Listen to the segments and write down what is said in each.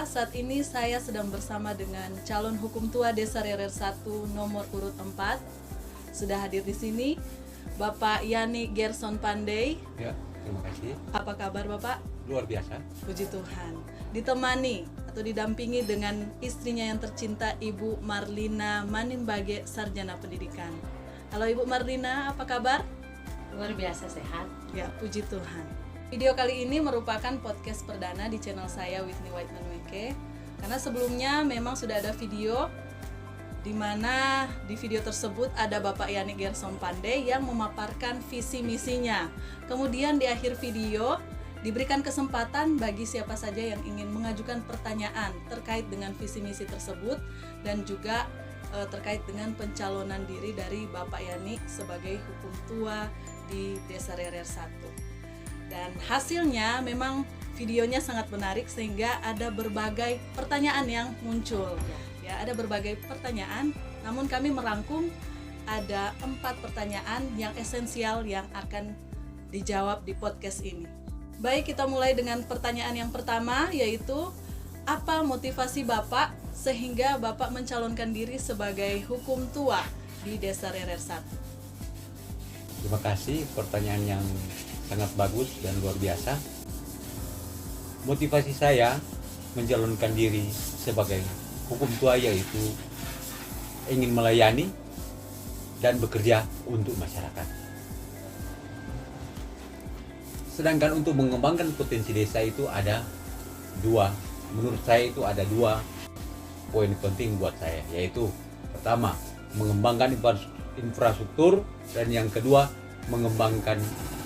Bapak, saat ini saya sedang bersama dengan calon hukum tua Desa RR 1 nomor urut 4. Sudah hadir di sini Bapak Yani Gerson Pandey. Ya, terima kasih. Apa kabar Bapak? Luar biasa. Puji Tuhan. Ditemani atau didampingi dengan istrinya yang tercinta Ibu Marlina Manimbage, Sarjana Pendidikan. Halo Ibu Marlina, apa kabar? Luar biasa sehat. Ya, puji Tuhan. Video kali ini merupakan podcast perdana di channel saya Whitney Whiteman WK. Karena sebelumnya memang sudah ada video di mana di video tersebut ada Bapak Yani Gerson Pandey yang memaparkan visi misinya. Kemudian di akhir video diberikan kesempatan bagi siapa saja yang ingin mengajukan pertanyaan terkait dengan visi misi tersebut dan juga terkait dengan pencalonan diri dari Bapak Yani sebagai hukum tua di Desa RR 1. Dan hasilnya memang videonya sangat menarik sehingga ada berbagai pertanyaan yang muncul. Ya, ada berbagai pertanyaan, namun kami merangkum ada 4 pertanyaan yang esensial yang akan dijawab di podcast ini. Baik, kita mulai dengan pertanyaan yang pertama, yaitu apa motivasi Bapak sehingga Bapak mencalonkan diri sebagai hukum tua di Desa RR 1? Terima kasih, pertanyaan yang sangat bagus dan luar biasa. Motivasi saya mencalonkan diri sebagai hukum tua yaitu ingin melayani dan bekerja untuk masyarakat. Sedangkan untuk mengembangkan potensi desa itu ada menurut saya itu ada dua poin penting buat saya, yaitu pertama, mengembangkan infrastruktur, dan yang kedua, mengembangkan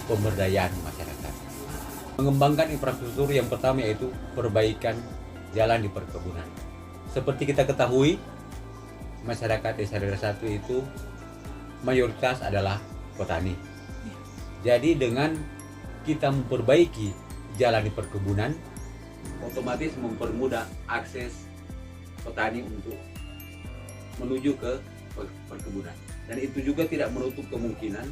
pemberdayaan masyarakat. Mengembangkan infrastruktur yang pertama yaitu perbaikan jalan di perkebunan. Seperti kita ketahui, masyarakat Desa RR 1 itu mayoritas adalah petani. Jadi dengan kita memperbaiki jalan di perkebunan, otomatis mempermudah akses petani untuk menuju ke perkebunan. Dan itu juga tidak menutup kemungkinan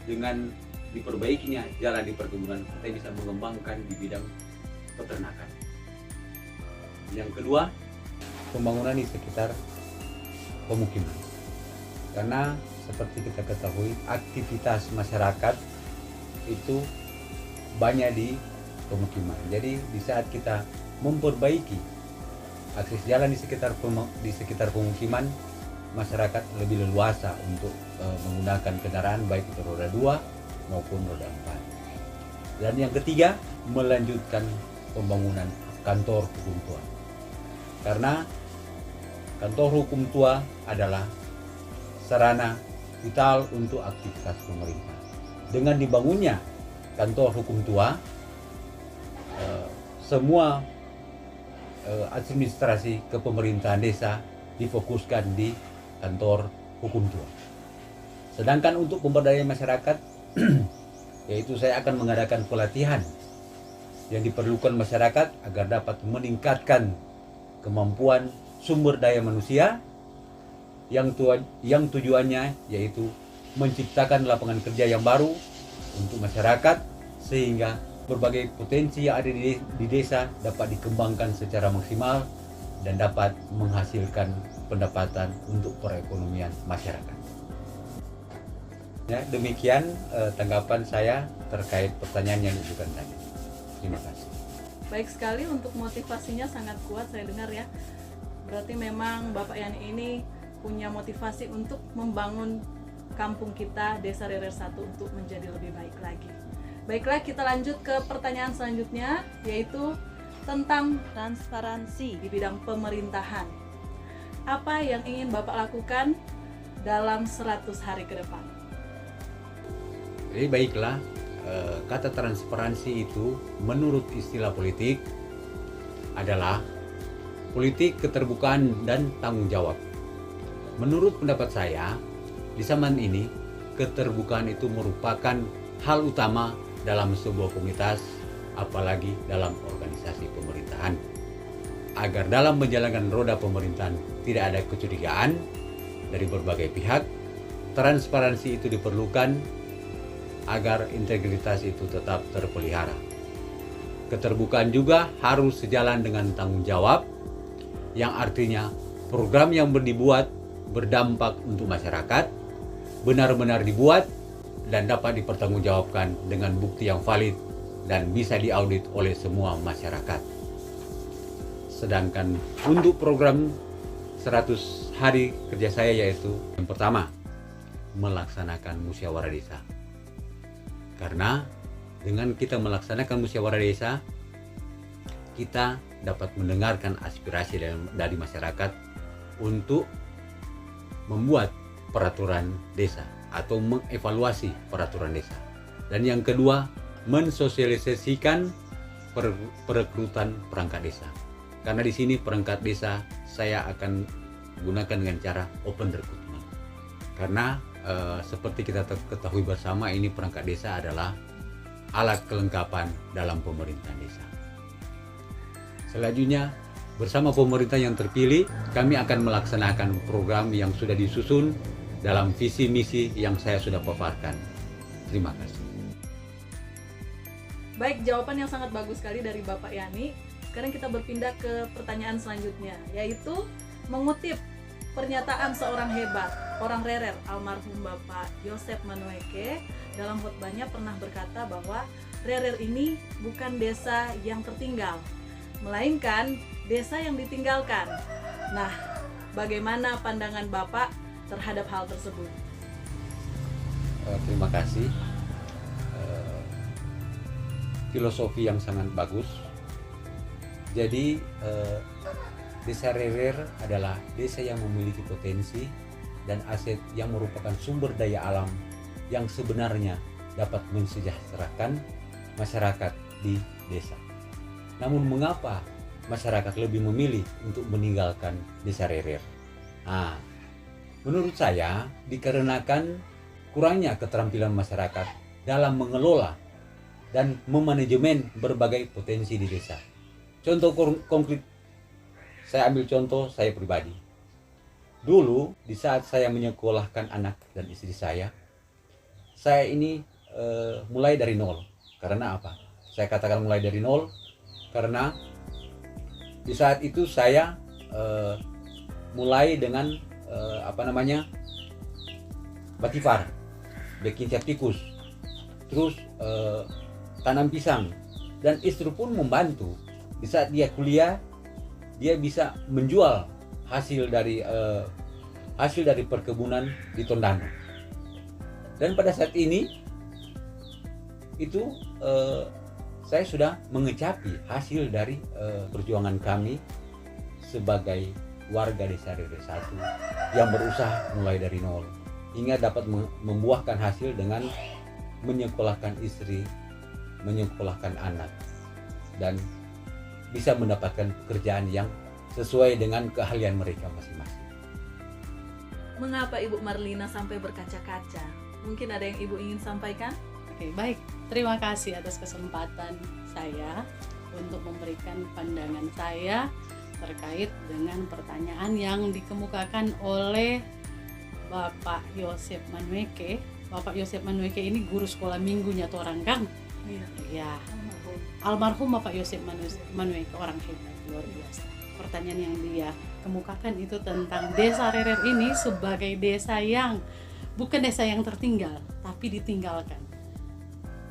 dengan diperbaikinya jalan di perkebunan, kita bisa mengembangkan di bidang peternakan. Yang kedua, pembangunan di sekitar pemukiman. Karena seperti kita ketahui, aktivitas masyarakat itu banyak di pemukiman. Jadi di saat kita memperbaiki akses jalan di sekitar pemukiman, masyarakat lebih leluasa untuk menggunakan kendaraan baik itu roda 2 maupun roda 4. Dan yang ketiga, melanjutkan pembangunan kantor hukum tua. Karena kantor hukum tua adalah sarana vital untuk aktivitas pemerintah. Dengan dibangunnya kantor hukum tua, semua administrasi kepemerintahan desa difokuskan di kantor hukum tua. Sedangkan untuk pemberdayaan masyarakat, yaitu saya akan mengadakan pelatihan yang diperlukan masyarakat agar dapat meningkatkan kemampuan sumber daya manusia yang tujuannya yaitu menciptakan lapangan kerja yang baru untuk masyarakat sehingga berbagai potensi yang ada di desa dapat dikembangkan secara maksimal dan dapat menghasilkan pendapatan untuk perekonomian masyarakat. Ya, demikian tanggapan saya terkait pertanyaan yang diajukan tadi. Terima kasih. Baik sekali, untuk motivasinya sangat kuat saya dengar ya. Berarti memang Bapak Yani ini punya motivasi untuk membangun kampung kita Desa RR 1 untuk menjadi lebih baik lagi. Baiklah, kita lanjut ke pertanyaan selanjutnya, yaitu tentang transparansi di bidang pemerintahan. Apa yang ingin Bapak lakukan dalam 100 hari ke depan? Jadi baiklah, kata transparansi itu menurut istilah politik adalah politik keterbukaan dan tanggung jawab. Menurut pendapat saya, di zaman ini keterbukaan itu merupakan hal utama dalam sebuah komunitas, apalagi dalam organisasi pemerintahan. Agar dalam menjalankan roda pemerintahan tidak ada kecurigaan dari berbagai pihak, transparansi itu diperlukan agar integritas itu tetap terpelihara. Keterbukaan juga harus sejalan dengan tanggung jawab, yang artinya program yang dibuat berdampak untuk masyarakat, benar-benar dibuat dan dapat dipertanggungjawabkan dengan bukti yang valid dan bisa diaudit oleh semua masyarakat. Sedangkan untuk program 100 hari kerja saya yaitu yang pertama, melaksanakan musyawarah desa. Karena dengan kita melaksanakan musyawarah desa, kita dapat mendengarkan aspirasi dari masyarakat untuk membuat peraturan desa atau mengevaluasi peraturan desa. Dan yang kedua, mensosialisasikan perekrutan perangkat desa. Karena di sini perangkat desa saya akan gunakan dengan cara open recruitment. Karena seperti kita ketahui bersama, ini perangkat desa adalah alat kelengkapan dalam pemerintahan desa. Selanjutnya, bersama pemerintah yang terpilih, kami akan melaksanakan program yang sudah disusun dalam visi misi yang saya sudah paparkan. Terima kasih. Baik, jawaban yang sangat bagus sekali dari Bapak Yani. Sekarang kita berpindah ke pertanyaan selanjutnya, yaitu mengutip pernyataan seorang hebat, orang Rerer, almarhum Bapak Yosep Manueke, dalam khotbahnya pernah berkata bahwa Rerer ini bukan desa yang tertinggal, melainkan desa yang ditinggalkan. Nah, bagaimana pandangan Bapak terhadap hal tersebut? Terima kasih. Filosofi yang sangat bagus. Jadi desa Rerer adalah desa yang memiliki potensi dan aset yang merupakan sumber daya alam yang sebenarnya dapat mensejahterakan masyarakat di desa. Namun mengapa masyarakat lebih memilih untuk meninggalkan desa Rerer? Menurut saya dikarenakan kurangnya keterampilan masyarakat dalam mengelola dan memanajemen berbagai potensi di desa. Contoh konkret, saya ambil contoh saya pribadi. Dulu di saat saya menyekolahkan anak dan istri saya ini mulai dari nol. Karena apa? Saya katakan mulai dari nol karena di saat itu saya mulai dengan batifar, bikin tikus, terus tanam pisang, dan istri pun membantu. Di saat dia kuliah, dia bisa menjual hasil dari perkebunan di Tondano. Dan pada saat ini itu saya sudah mengecapi hasil dari perjuangan kami sebagai warga desa Rerer 1 yang berusaha mulai dari nol hingga dapat membuahkan hasil dengan menyekolahkan istri, menyekolahkan anak, dan bisa mendapatkan pekerjaan yang sesuai dengan keahlian mereka masing-masing. Mengapa Ibu Marlina sampai berkaca-kaca? Mungkin ada yang Ibu ingin sampaikan? Oke, baik. Terima kasih atas kesempatan saya untuk memberikan pandangan saya terkait dengan pertanyaan yang dikemukakan oleh Bapak Yosep Manueke. Bapak Yosep Manueke ini guru sekolah minggunya orang Kang. Iya. Ya, almarhum Bapak Yosep Manueke, orang hebat, luar biasa. Pertanyaan yang dia kemukakan itu tentang desa Rerer ini sebagai desa yang bukan desa yang tertinggal, tapi ditinggalkan.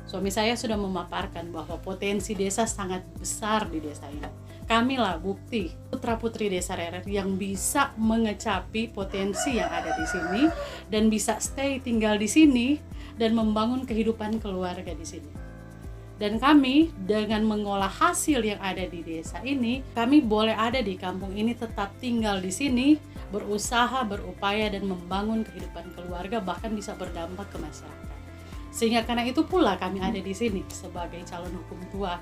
Suami saya sudah memaparkan bahwa potensi desa sangat besar di desa ini. Kamilah bukti putra-putri desa Rerer yang bisa mengecapi potensi yang ada di sini dan bisa stay tinggal di sini dan membangun kehidupan keluarga di sini. Dan kami dengan mengolah hasil yang ada di desa ini, kami boleh ada di kampung ini, tetap tinggal di sini, berusaha, berupaya dan membangun kehidupan keluarga, bahkan bisa berdampak ke masyarakat. Sehingga karena itu pula kami ada di sini sebagai calon hukum tua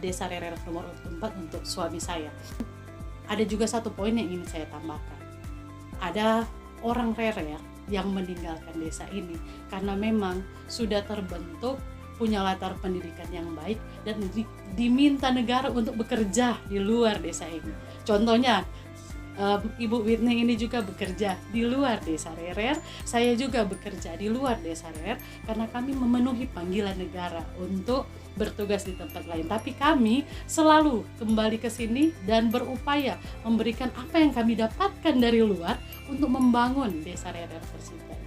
desa Rerer nomor 4 untuk suami saya. Ada juga satu poin yang ingin saya tambahkan. Ada orang Rerer yang meninggalkan desa ini karena memang sudah terbentuk, punya latar pendidikan yang baik dan diminta negara untuk bekerja di luar desa ini. Contohnya Ibu Whitney ini juga bekerja di luar Desa Rerer, saya juga bekerja di luar Desa Rerer, karena kami memenuhi panggilan negara untuk bertugas di tempat lain. Tapi kami selalu kembali ke sini dan berupaya memberikan apa yang kami dapatkan dari luar untuk membangun Desa Rerer tercinta.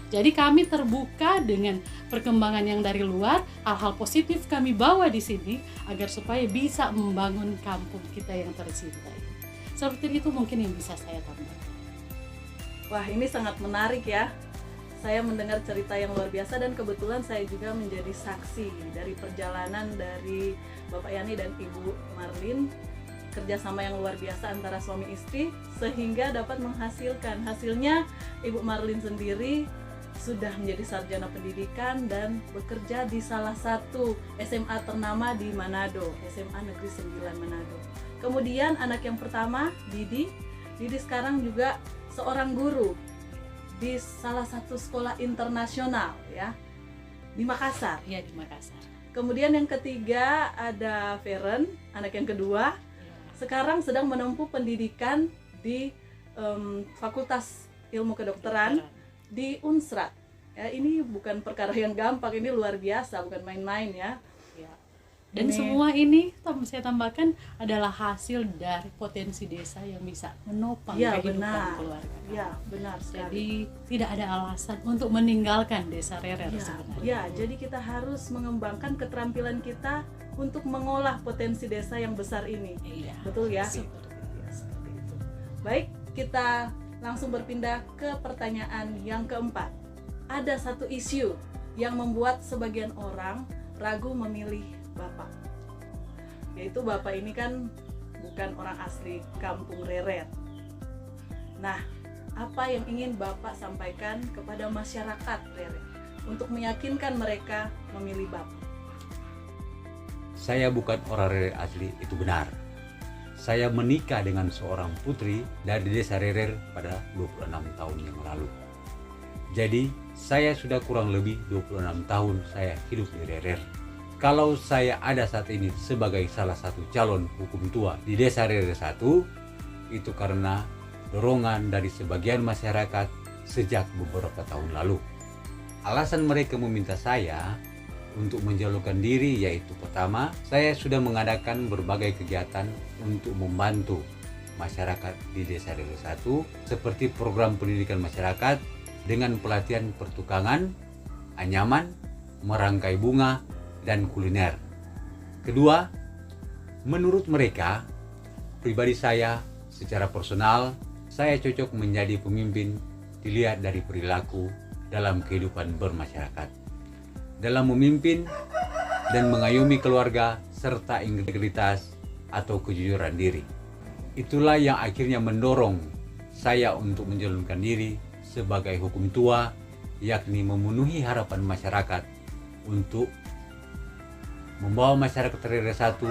Jadi kami terbuka dengan perkembangan yang dari luar, hal-hal positif kami bawa di sini agar supaya bisa membangun kampung kita yang tercinta. Seperti itu mungkin yang bisa saya tambahkan. Wah, ini sangat menarik ya. Saya mendengar cerita yang luar biasa dan kebetulan saya juga menjadi saksi dari perjalanan dari Bapak Yani dan Ibu Marlin, kerjasama yang luar biasa antara suami istri sehingga dapat menghasilkan. Hasilnya Ibu Marlin sendiri sudah menjadi sarjana pendidikan dan bekerja di salah satu SMA ternama di Manado, SMA Negeri 9 Manado. Kemudian anak yang pertama, Didi sekarang juga seorang guru di salah satu sekolah internasional ya, di Makassar. Iya, di Makassar. Kemudian yang ketiga ada Feren, anak yang kedua, sekarang sedang menempuh pendidikan di Fakultas Ilmu Kedokteran di Unsrat. Ya, ini bukan perkara yang gampang, ini luar biasa, bukan main-main ya. Dan semua ini saya tambahkan adalah hasil dari potensi desa yang bisa menopang kehidupan keluarga. Ya, benar sekali. Jadi tidak ada alasan untuk meninggalkan Desa Rerer sebenarnya. Ya, jadi kita harus mengembangkan keterampilan kita untuk mengolah potensi desa yang besar ini. Iya. Betul ya? Seperti itu. Baik, kita langsung berpindah ke pertanyaan yang keempat. Ada satu isu yang membuat sebagian orang ragu memilih Bapak, yaitu Bapak ini kan bukan orang asli kampung Rerer. Nah, apa yang ingin Bapak sampaikan kepada masyarakat Rerer untuk meyakinkan mereka memilih Bapak? Saya bukan orang Rerer asli, itu benar. Saya menikah dengan seorang putri dari Desa Rerer pada 26 tahun yang lalu. Jadi, saya sudah kurang lebih 26 tahun saya hidup di Rerer. Kalau saya ada saat ini sebagai salah satu calon hukum tua di Desa Rerer 1, itu karena dorongan dari sebagian masyarakat sejak beberapa tahun lalu. Alasan mereka meminta saya untuk menjalurkan diri yaitu pertama, saya sudah mengadakan berbagai kegiatan untuk membantu masyarakat di Desa Rerer 1 seperti program pendidikan masyarakat dengan pelatihan pertukangan, anyaman, merangkai bunga, dan kuliner. Kedua, menurut mereka, pribadi saya secara personal, saya cocok menjadi pemimpin dilihat dari perilaku dalam kehidupan bermasyarakat, dalam memimpin dan mengayomi keluarga serta integritas atau kejujuran diri. Itulah yang akhirnya mendorong saya untuk menjalankan diri sebagai hukum tua, yakni memenuhi harapan masyarakat untuk membawa masyarakat Rerer 1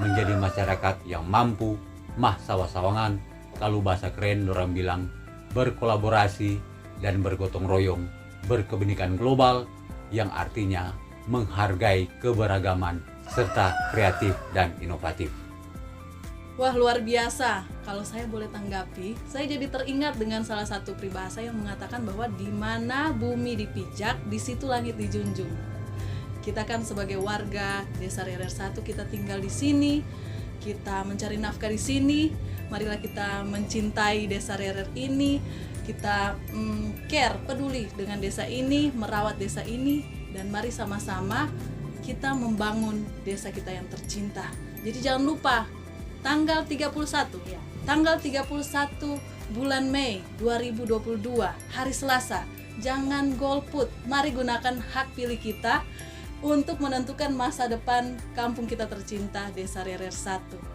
menjadi masyarakat yang mampu mah sawah-sawangan, kalau bahasa keren orang bilang berkolaborasi dan bergotong royong, berkebinekaan global yang artinya menghargai keberagaman serta kreatif dan inovatif. Wah, luar biasa. Kalau saya boleh tanggapi, saya jadi teringat dengan salah satu peribahasa yang mengatakan bahwa di mana bumi dipijak, di situ langit dijunjung. Kita kan sebagai warga Desa Rerer 1, kita tinggal di sini, kita mencari nafkah di sini. Marilah kita mencintai Desa Rerer ini, kita care, peduli dengan desa ini, merawat desa ini, dan mari sama-sama kita membangun desa kita yang tercinta. Jadi jangan lupa tanggal 31 ya. Tanggal 31 bulan Mei 2022, hari Selasa. Jangan golput. Mari gunakan hak pilih kita untuk menentukan masa depan kampung kita tercinta Desa Rerer 1.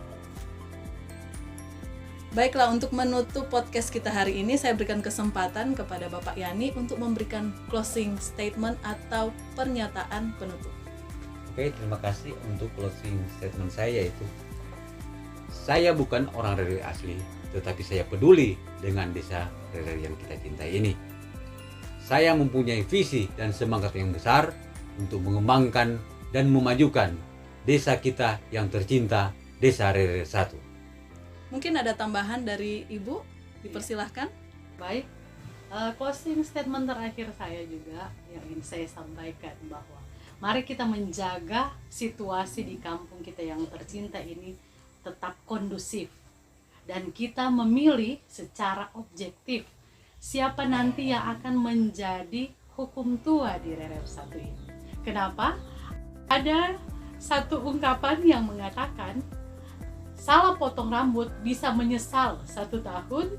Baiklah, untuk menutup podcast kita hari ini, saya berikan kesempatan kepada Bapak Yani untuk memberikan closing statement atau pernyataan penutup. Oke, terima kasih untuk closing statement saya yaitu, saya bukan orang Rerer asli, tetapi saya peduli dengan Desa Rerer yang kita cintai ini. Saya mempunyai visi dan semangat yang besar untuk mengembangkan dan memajukan desa kita yang tercinta, Desa Rerer 1. Mungkin ada tambahan dari Ibu, dipersilahkan. Baik, closing statement terakhir saya juga yang ingin saya sampaikan bahwa mari kita menjaga situasi di kampung kita yang tercinta ini tetap kondusif dan kita memilih secara objektif siapa nanti yang akan menjadi hukum tua di RRR 1 ini. Kenapa? Ada satu ungkapan yang mengatakan salah potong rambut bisa menyesal 1 tahun,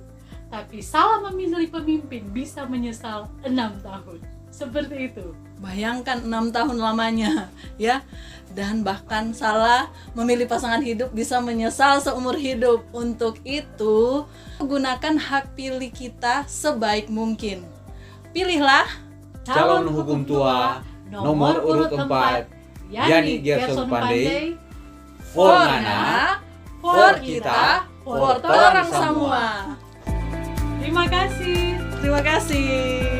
tapi salah memilih pemimpin bisa menyesal 6 tahun. Seperti itu. Bayangkan 6 tahun lamanya ya. Dan bahkan salah memilih pasangan hidup bisa menyesal seumur hidup. Untuk itu, gunakan hak pilih kita sebaik mungkin. Pilihlah Calon hukum tua nomor urut 4, Yani Gerson Pandey, for Nana, for kita, for orang semua. Terima kasih. Terima kasih.